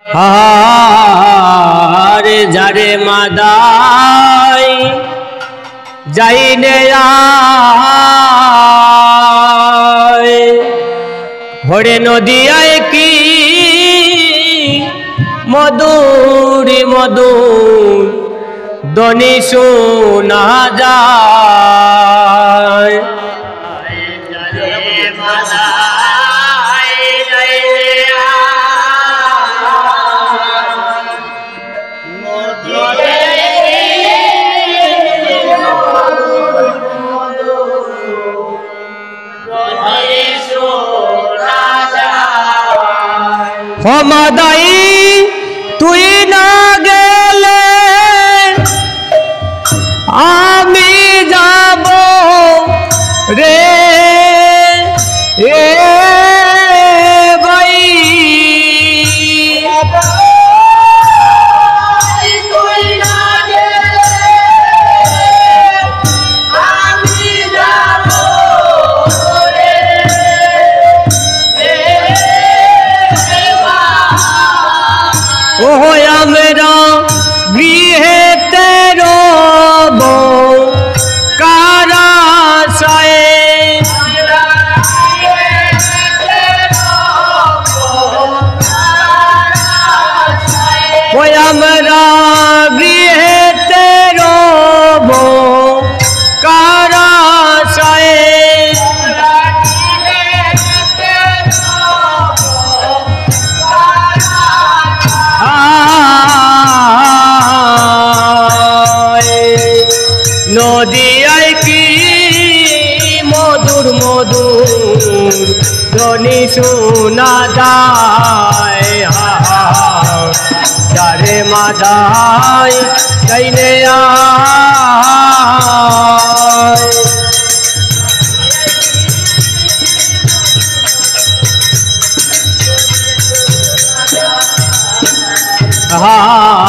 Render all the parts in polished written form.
हारे जारे मादाई जाइने आए भरे नदियाय की मधुर मधुर ध्वनि शोना যায় মাদাই তুই না গেলে আমি যাব রে ভাই তুই না গেলে আমি যাব রে ओहो मेरा गृहे तेरो बो कारासाए ओया मेरा गृहे तेरो बो कारासाए नदियाय की मधुर मधुर ध्वनि शोना যায় जारे मादाई जाइने आए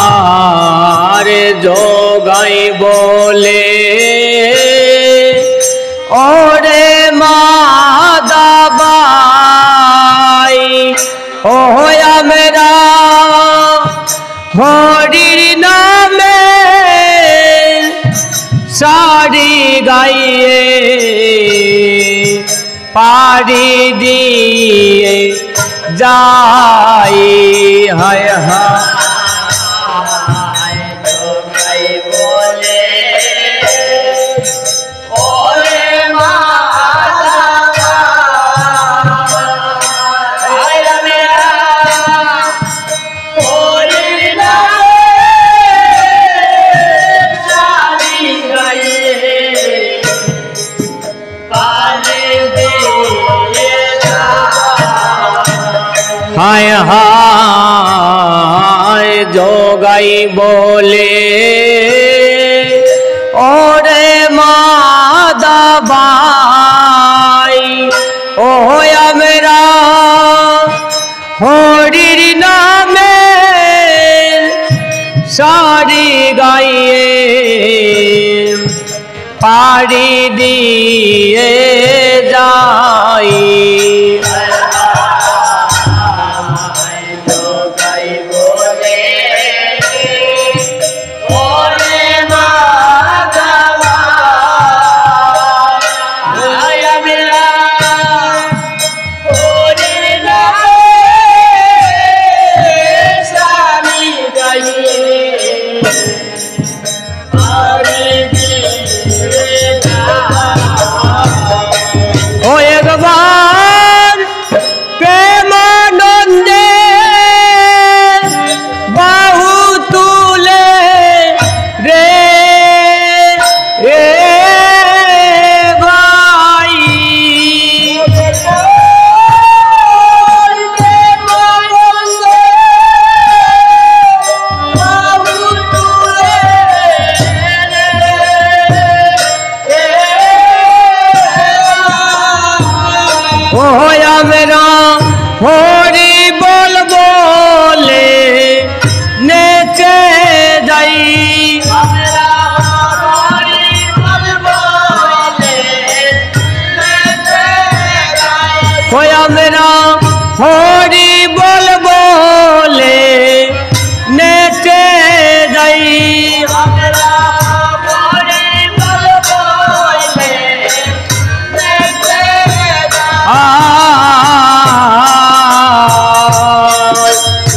हारे जोगाई बोले ओरे मादाबाई ओ होया मेरा हरिर नामे साड़ी गाइए पारी दिए जाई हाय हाय हाय हाय जोगाई बोले ओरे मादाबाई ओ होया मेरा हरिर नामे सारी गाइए पारी दिए जाई ओ एक बार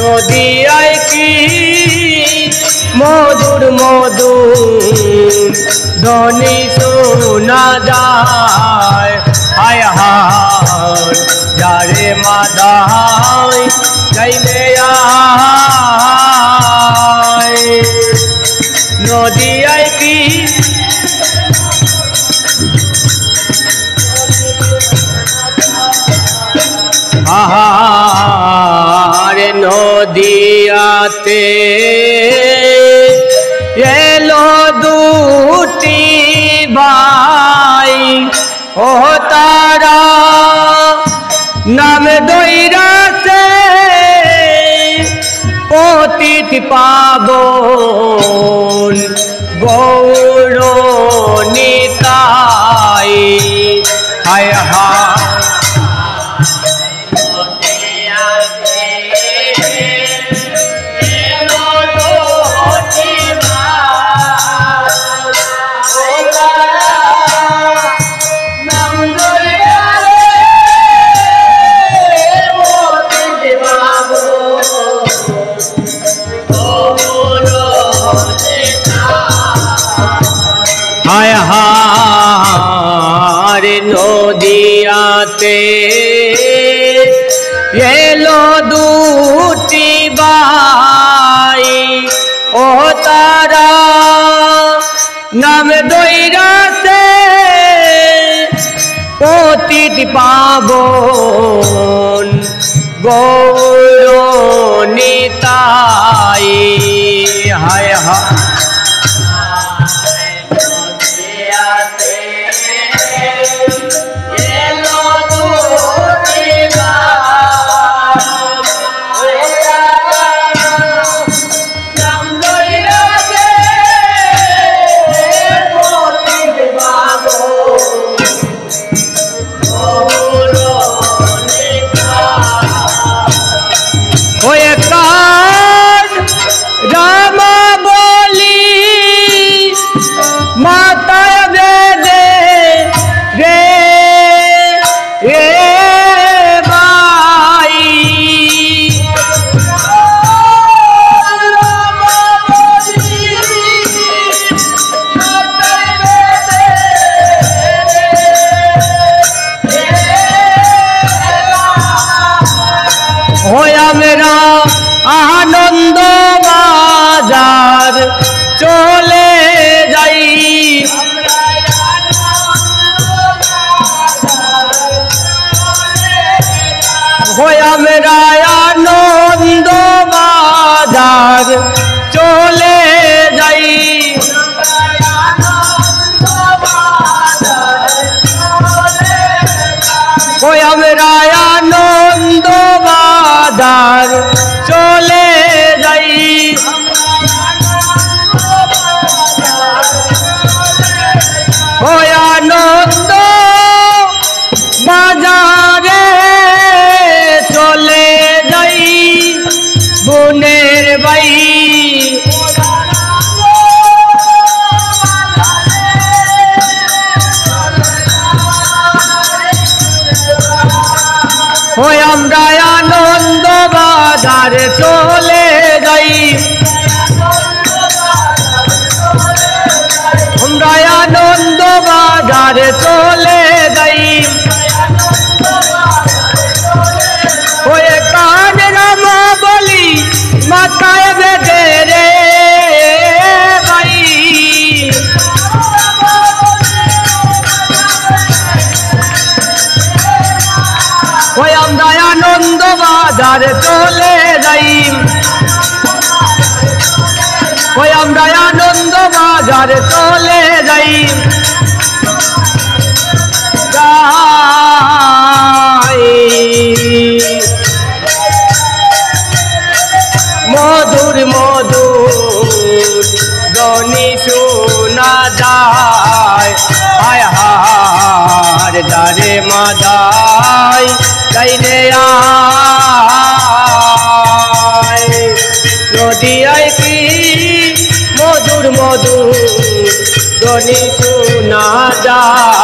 নদিয়ায় কি মধুর মধুর ধ্বনি শোনা যায়। হায় হায় যারে মাদায় যাইলে আয়। নদিয়ায় কি আহারে নদিয়াতে এলো দুটি ভাই ও তারা নাম দইরাছে পতিত পাবন গৌর নিতাই। হায় হায় হায় হায় নদিয়াতে এলো দুটি ভাই ও তারা নাম দইরাছে পতিত পাবন গৌর নিতাই। হায় হায় রামা বলি মাতা বেদে রে রে ভাই। होया मेरा आनंद बाजार चले जाई। होया मेरा आनंद बाजार चले जाई। होया मेरा आनंद बाजार चले जाई। होया आनंद बाजारे चले जाई बुनेर बाई। होय আমরা आनंद बाजारे चले जाई। আমরা आनंद बाजारे चले जाई। होय कान रामा बोली माताए बेदे रे भाई। होय আমরা आनंद बाजारे चले जाई। होय আমরা आनंद बाजारे चले जाई। मधुर मधुर ध्वनि शोना যায়। हाय हाय যারে মাদায় যাইলে আয়। নদিয়ায় কি মধুর মধুর ধ্বনি শোনা যায়।